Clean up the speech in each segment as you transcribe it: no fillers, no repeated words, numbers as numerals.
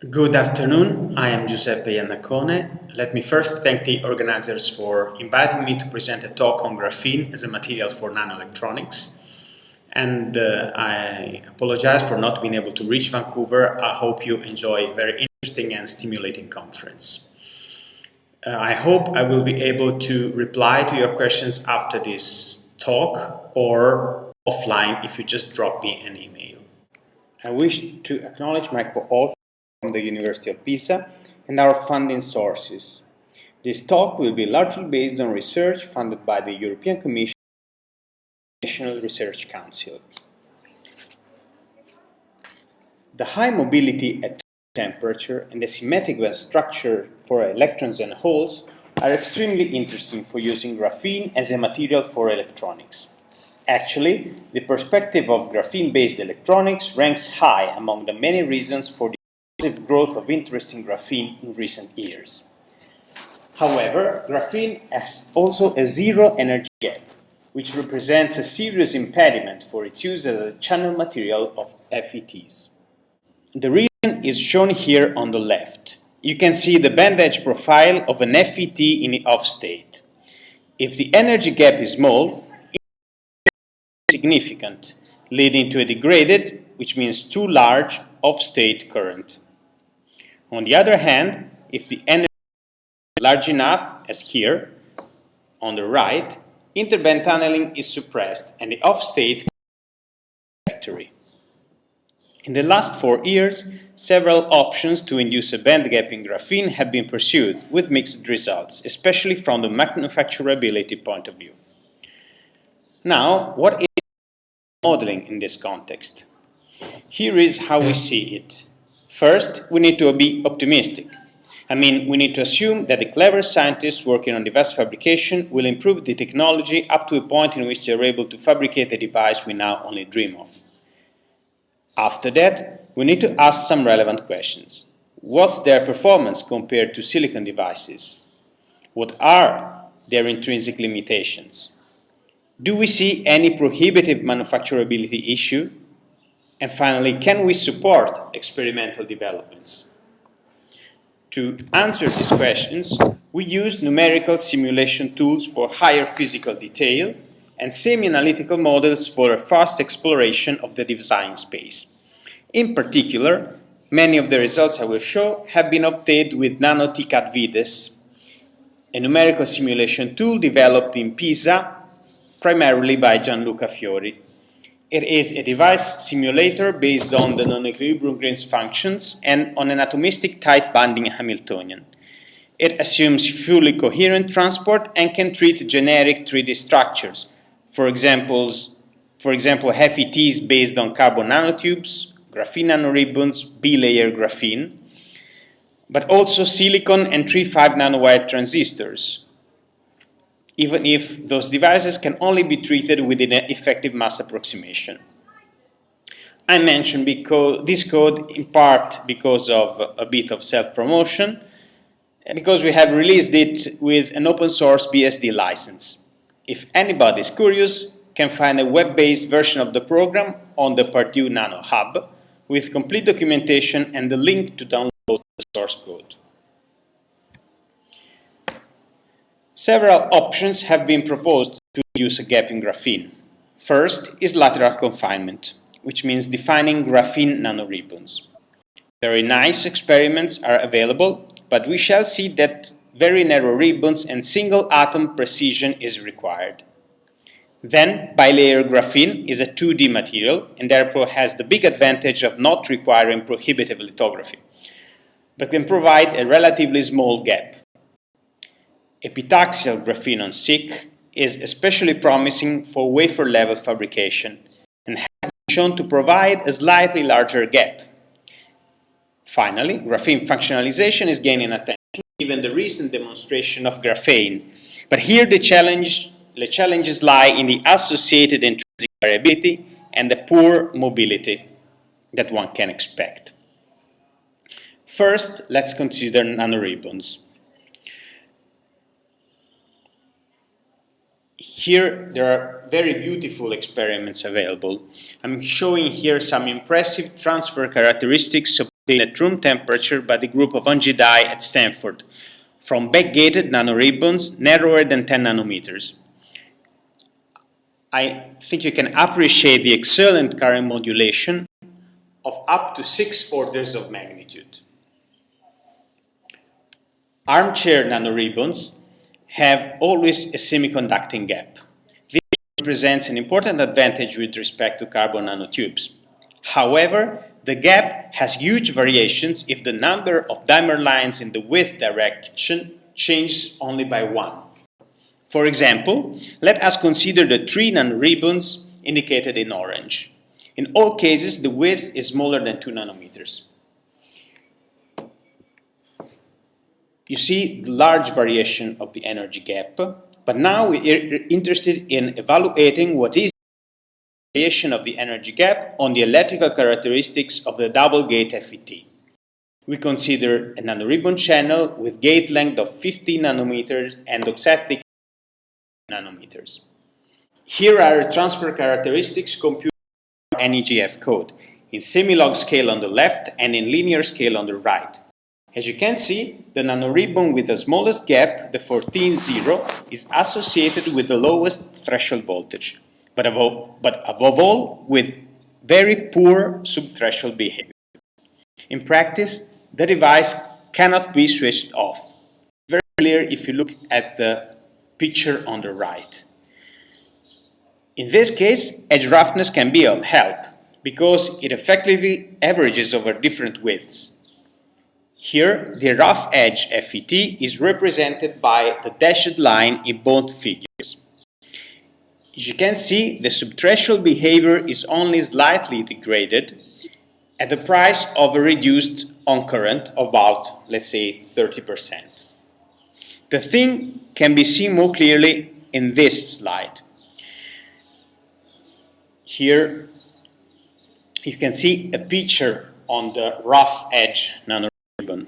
Good afternoon, I am Giuseppe Iannacone. Let me first thank the organizers for inviting me to present a talk on graphene as a material for nanoelectronics. And I apologize for not being able to reach Vancouver. I hope you enjoy a very interesting and stimulating conference. I hope I will be able to reply to your questions after this talk or offline if you just drop me an email. I wish to acknowledge my co-author from the University of Pisa and our funding sources. This talk will be largely based on research funded by the European Commission and the National Research Council. The high mobility at temperature and the symmetric band structure for electrons and holes are extremely interesting for using graphene as a material for electronics. Actually, the perspective of graphene-based electronics ranks high among the many reasons for the growth of interest in graphene in recent years. However, graphene has also a zero energy gap, which represents a serious impediment for its use as a channel material of FETs. The reason is shown here on the left. You can see the band edge profile of an FET in the off state. If the energy gap is small, it is significant, leading to a degraded, which means too large, off-state current. On the other hand, if the energy is large enough, as here, on the right, interband tunneling is suppressed and the off-state trajectory. In the last 4 years, several options to induce a band gap in graphene have been pursued with mixed results, especially from the manufacturability point of view. Now, what is modeling in this context? Here is how we see it. First, we need to be optimistic. We need to assume that the clever scientists working on device fabrication will improve the technology up to a point in which they are able to fabricate a device we now only dream of. After that, we need to ask some relevant questions. What's their performance compared to silicon devices? What are their intrinsic limitations? Do we see any prohibitive manufacturability issue? And finally, can we support experimental developments? To answer these questions, we use numerical simulation tools for higher physical detail and semi-analytical models for a fast exploration of the design space. In particular, many of the results I will show have been obtained with NanoTCAD Vides, a numerical simulation tool developed in Pisa, primarily by Gianluca Fiori. It is a device simulator based on the non-equilibrium Green's functions and on an atomistic tight binding Hamiltonian. It assumes fully coherent transport and can treat generic 3D structures, for example, FETs based on carbon nanotubes, graphene nanoribbons, B-layer graphene, but also silicon and 3,5 nanowire transistors, even if those devices can only be treated within an effective mass approximation. I mentioned this code in part because of a bit of self-promotion, and because we have released it with an open source BSD license. If anybody is curious, can find a web-based version of the program on the Purdue Nano Hub with complete documentation and the link to download the source code. Several options have been proposed to reduce a gap in graphene. First is lateral confinement, which means defining graphene nanoribbons. Very nice experiments are available, but we shall see that very narrow ribbons and single atom precision is required. Then, bilayer graphene is a 2D material and therefore has the big advantage of not requiring prohibitive lithography, but can provide a relatively small gap. Epitaxial graphene on SiC is especially promising for wafer-level fabrication and has been shown to provide a slightly larger gap. Finally, graphene functionalization is gaining attention given the recent demonstration of graphene, but here the challenges lie in the associated intrinsic variability and the poor mobility that one can expect. First, let's consider nanoribbons. Here, there are very beautiful experiments available. I'm showing here some impressive transfer characteristics of at room temperature by the group of Ongi-Dai at Stanford from backgated nanoribbons narrower than 10 nanometers. I think you can appreciate the excellent current modulation of up to 6 orders of magnitude. Armchair nanoribbons have always a semiconducting gap. This represents an important advantage with respect to carbon nanotubes. However, the gap has huge variations if the number of dimer lines in the width direction changes only by 1. For example, let us consider the 3 nanoribbons indicated in orange. In all cases, the width is smaller than 2 nanometers. You see the large variation of the energy gap, but now we are interested in evaluating what is the variation of the energy gap on the electrical characteristics of the double gate FET. We consider a nanoribbon channel with gate length of 15 nanometers and offset nanometers. Here are transfer characteristics computed in NEGF code, in semi-log scale on the left and in linear scale on the right. As you can see, the nanoribbon with the smallest gap, the 14-0, is associated with the lowest threshold voltage, but above all with very poor subthreshold behavior. In practice, the device cannot be switched off. It's very clear if you look at the picture on the right. In this case, edge roughness can be of help because it effectively averages over different widths. Here, the rough edge FET is represented by the dashed line in both figures. As you can see, the subthreshold behavior is only slightly degraded at the price of a reduced on current of about, let's say, 30%. The thing can be seen more clearly in this slide. Here, you can see a picture on the rough edge nanoribbon.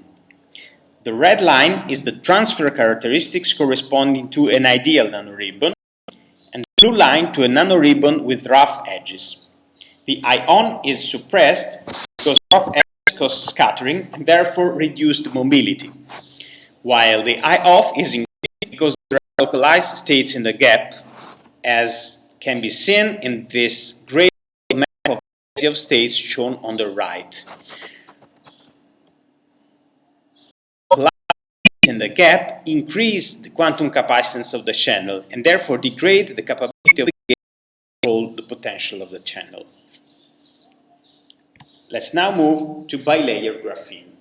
The red line is the transfer characteristics corresponding to an ideal nanoribbon, and the blue line to a nanoribbon with rough edges. The ion is suppressed because rough edges cause scattering and therefore reduce the mobility, while the I-off is increased because there are localized states in the gap, as can be seen in this gray map of states shown on the right. In the gap increase the quantum capacitance of the channel and therefore degrade the capability of the gate to hold the potential of the channel. Let's now move to bilayer graphene.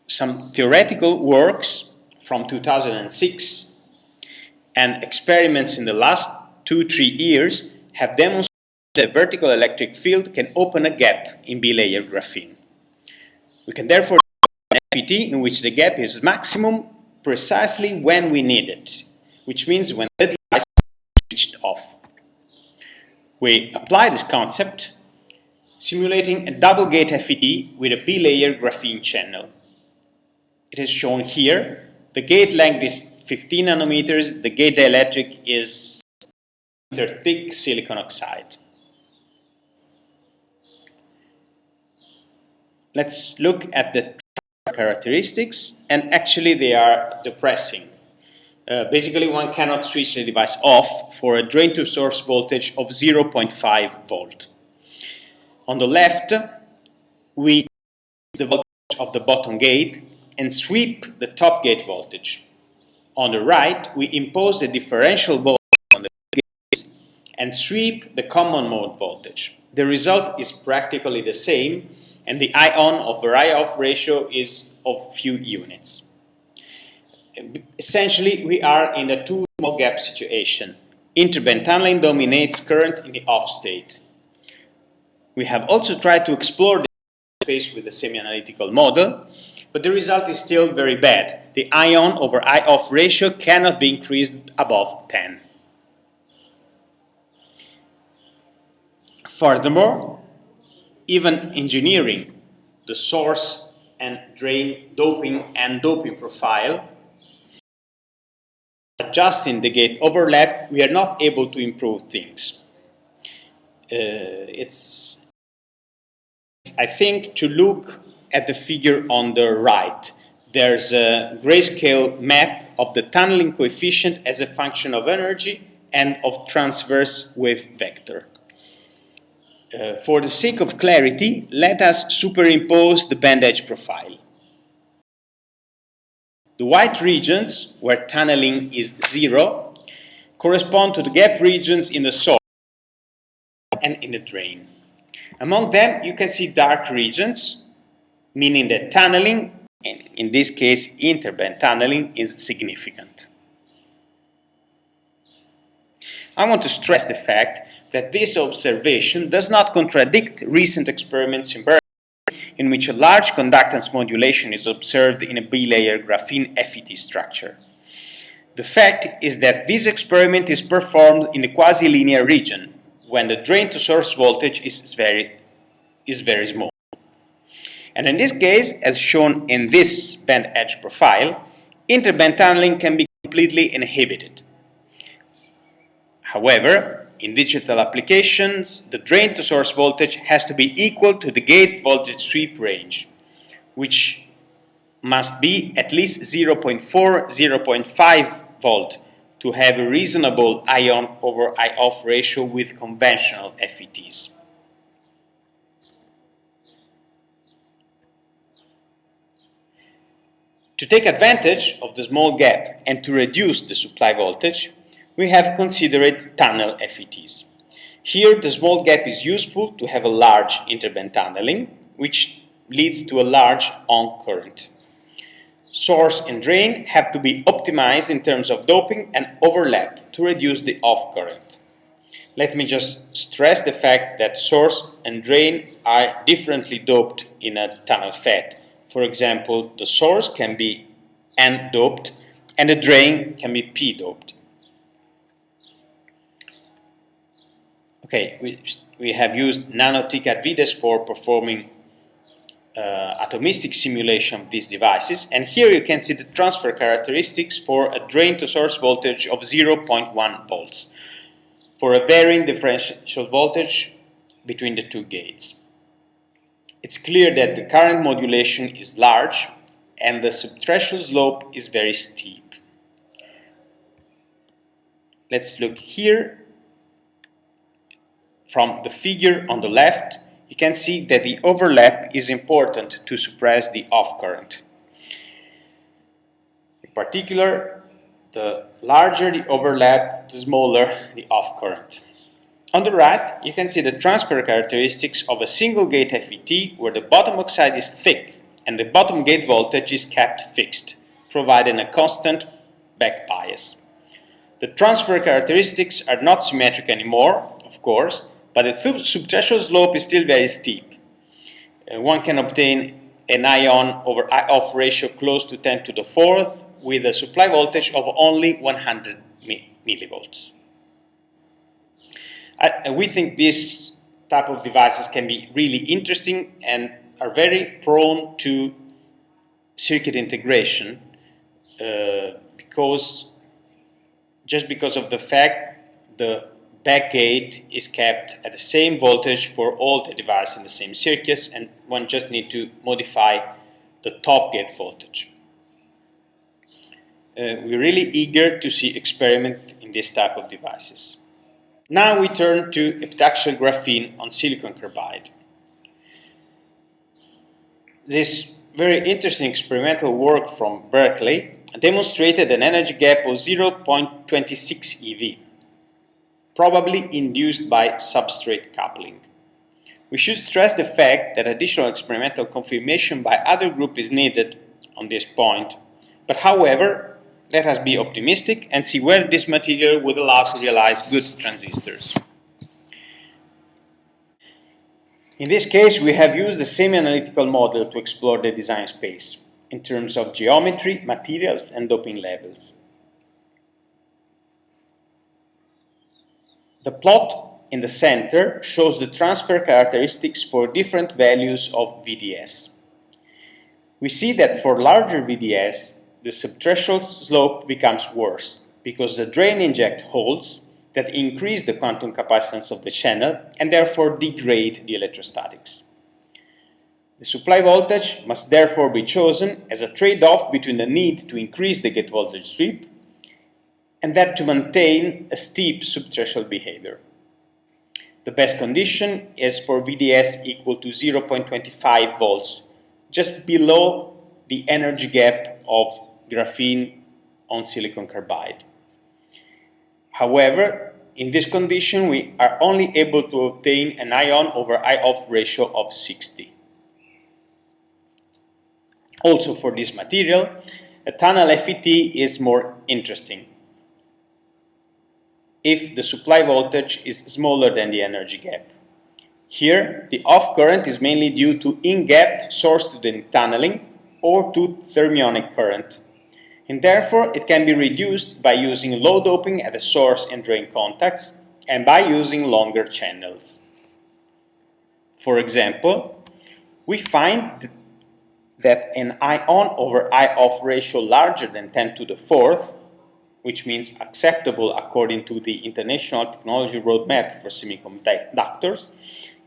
Some theoretical works from 2006 and experiments in the last 2-3 years have demonstrated that a vertical electric field can open a gap in bilayer graphene. We can therefore an FET in which the gap is maximum precisely when we need it, which means when the device is switched off. We apply this concept simulating a double gate FET with a bilayer graphene channel. It is shown here. The gate length is 15 nanometers, the gate dielectric is thick silicon oxide. Let's look at the characteristics, and actually they are depressing. Basically, one cannot switch the device off for a drain to source voltage of 0.5 volt. On the left, we increase the voltage of the bottom gate and sweep the top gate voltage. On the right, we impose a differential voltage on the gates and sweep the common mode voltage. The result is practically the same, and the I-on over I-off ratio is of few units. Essentially, we are in a two-small gap situation. Interband tunneling dominates current in the off state. We have also tried to explore the space with the semi-analytical model, but the result is still very bad. The I-on over I-off ratio cannot be increased above 10. Furthermore, even engineering the source and drain doping profile, adjusting the gate overlap, we are not able to improve things. It's I think, to look at the figure on the right. There's a grayscale map of the tunneling coefficient as a function of energy and of transverse wave vector. For the sake of clarity, let us superimpose the band edge profile. The white regions, where tunneling is 0, correspond to the gap regions in the source and in the drain. Among them, you can see dark regions, meaning that tunneling, and in this case interband tunneling, is significant. I want to stress the fact that this observation does not contradict recent experiments in Berkeley, in which a large conductance modulation is observed in a bilayer graphene FET structure. The fact is that this experiment is performed in a quasi-linear region, when the drain-to-source voltage is very small. And in this case, as shown in this band edge profile, interband tunneling can be completely inhibited. However, in digital applications, the drain-to-source voltage has to be equal to the gate voltage sweep range, which must be at least 0.4, 0.5 volt to have a reasonable I-on over I-off ratio with conventional FETs. To take advantage of the small gap and to reduce the supply voltage, we have considered tunnel FETs. Here, the small gap is useful to have a large interband tunneling, which leads to a large on current. Source and drain have to be optimized in terms of doping and overlap to reduce the off current. Let me just stress the fact that source and drain are differently doped in a tunnel FET. For example, the source can be N-doped and the drain can be P-doped. Okay, we have used nano-TCAD vides for performing atomistic simulation of these devices, and here you can see the transfer characteristics for a drain-to-source voltage of 0.1 volts for a varying differential voltage between the two gates. It's clear that the current modulation is large and the subthreshold slope is very steep. Let's look here. From the figure on the left, you can see that the overlap is important to suppress the off current. In particular, the larger the overlap, the smaller the off current. On the right, you can see the transfer characteristics of a single gate FET where the bottom oxide is thick and the bottom gate voltage is kept fixed, providing a constant back bias. The transfer characteristics are not symmetric anymore, of course, but the subthreshold slope is still very steep. One can obtain an I-on over I-off ratio close to 10 to the 4th with a supply voltage of only 100 millivolts. We think this type of devices can be really interesting and are very prone to circuit integration just because of the fact the back gate is kept at the same voltage for all the devices in the same circuits, and one just needs to modify the top gate voltage. We're really eager to see experiment in this type of devices. Now we turn to epitaxial graphene on silicon carbide. This very interesting experimental work from Berkeley demonstrated an energy gap of 0.26 eV, probably induced by substrate coupling. We should stress the fact that additional experimental confirmation by other groups is needed on this point, but however, let us be optimistic and see whether this material would allow to realize good transistors. In this case, we have used the same analytical model to explore the design space in terms of geometry, materials, and doping levels. The plot in the center shows the transfer characteristics for different values of VDS. We see that for larger VDS, the subthreshold slope becomes worse because the drain inject holes that increase the quantum capacitance of the channel and therefore degrade the electrostatics. The supply voltage must therefore be chosen as a trade-off between the need to increase the gate voltage sweep and that to maintain a steep subthreshold behavior. The best condition is for VDS equal to 0.25 volts, just below the energy gap of graphene on silicon carbide. However, in this condition, we are only able to obtain an I-on over I-off ratio of 60. Also for this material, a tunnel FET is more interesting if the supply voltage is smaller than the energy gap. Here, the off current is mainly due to in-gap source to the tunneling or to thermionic current, and therefore it can be reduced by using low doping at the source and drain contacts and by using longer channels. For example, we find that an I-on over I-off ratio larger than 10 to the fourth, which means acceptable according to the International Technology Roadmap for Semiconductors,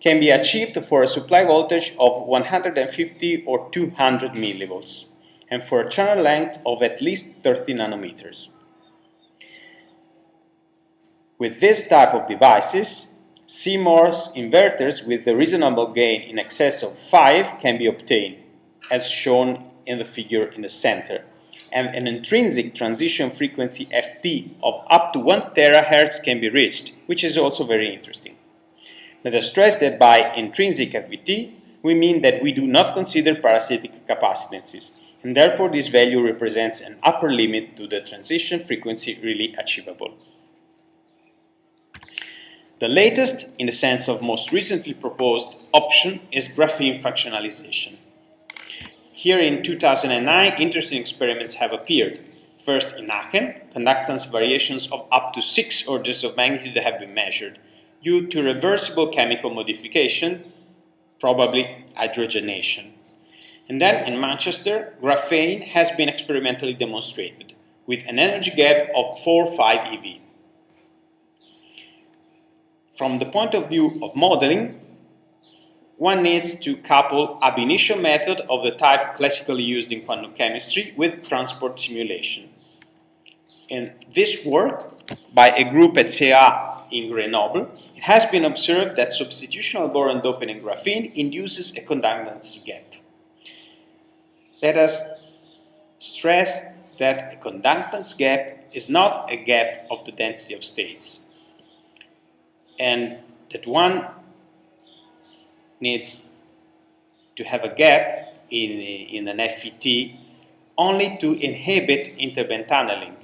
can be achieved for a supply voltage of 150 or 200 millivolts, and for a channel length of at least 30 nanometers. With this type of devices, CMOS inverters with a reasonable gain in excess of 5 can be obtained, as shown in the figure in the center, and an intrinsic transition frequency FT of up to 1 terahertz can be reached, which is also very interesting. Let us stress that by intrinsic FET, we mean that we do not consider parasitic capacitances, and therefore this value represents an upper limit to the transition frequency really achievable. The latest, in the sense of most recently proposed, option is graphene fractionalization. Here in 2009, interesting experiments have appeared. First in Aachen, conductance variations of up to 6 orders of magnitude have been measured due to reversible chemical modification, probably hydrogenation. And then in Manchester, graphene has been experimentally demonstrated with an energy gap of 4-5 eV. From the point of view of modeling, one needs to couple ab initio method of the type classically used in quantum chemistry with transport simulation. In this work, by a group at CEA in Grenoble, it has been observed that substitutional boron doping in graphene induces a conductance gap. Let us stress that a conductance gap is not a gap of the density of states, and that one needs to have a gap in an FET only to inhibit interband tunneling.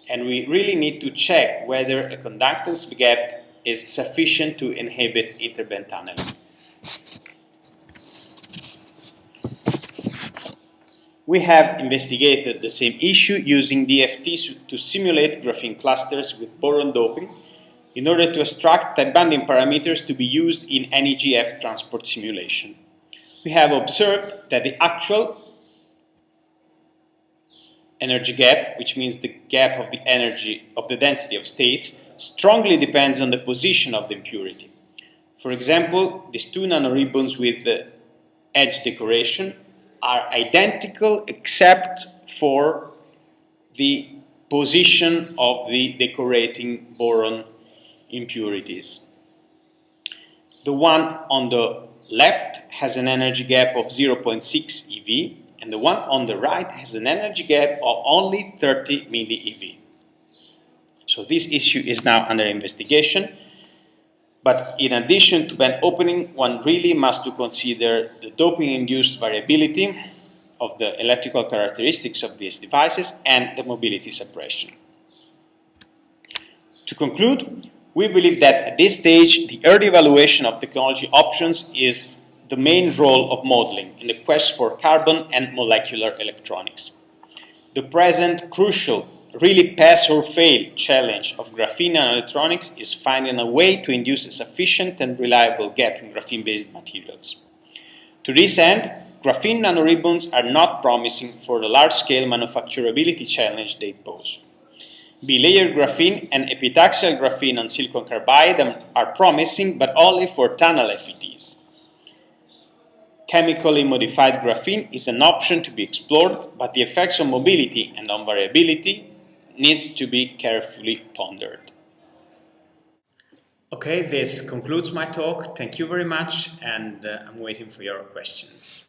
And we really need to check whether a conductance gap is sufficient to inhibit interband tunneling. We have investigated the same issue using DFTs to simulate graphene clusters with boron doping in order to extract type banding parameters to be used in NEGF transport simulation. We have observed that the actual energy gap, which means the gap of the energy of the density of states, strongly depends on the position of the impurity. For example, these 2 nanoribbons with the edge decoration are identical except for the position of the decorating boron impurities. The one on the left has an energy gap of 0.6 eV, and the one on the right has an energy gap of only 30 millieV. So this issue is now under investigation, but in addition to band opening, one really must to consider the doping-induced variability of the electrical characteristics of these devices and the mobility suppression. To conclude, we believe that at this stage, the early evaluation of technology options is the main role of modeling in the quest for carbon and molecular electronics. The present crucial, really pass or fail challenge of graphene nanoelectronics is finding a way to induce a sufficient and reliable gap in graphene-based materials. To this end, graphene nanoribbons are not promising for the large-scale manufacturability challenge they pose. Bilayer graphene and epitaxial graphene on silicon carbide are promising, but only for tunnel FETs. Chemically modified graphene is an option to be explored, but the effects on mobility and on variability needs to be carefully pondered. Okay, this concludes my talk. Thank you very much, and I'm waiting for your questions.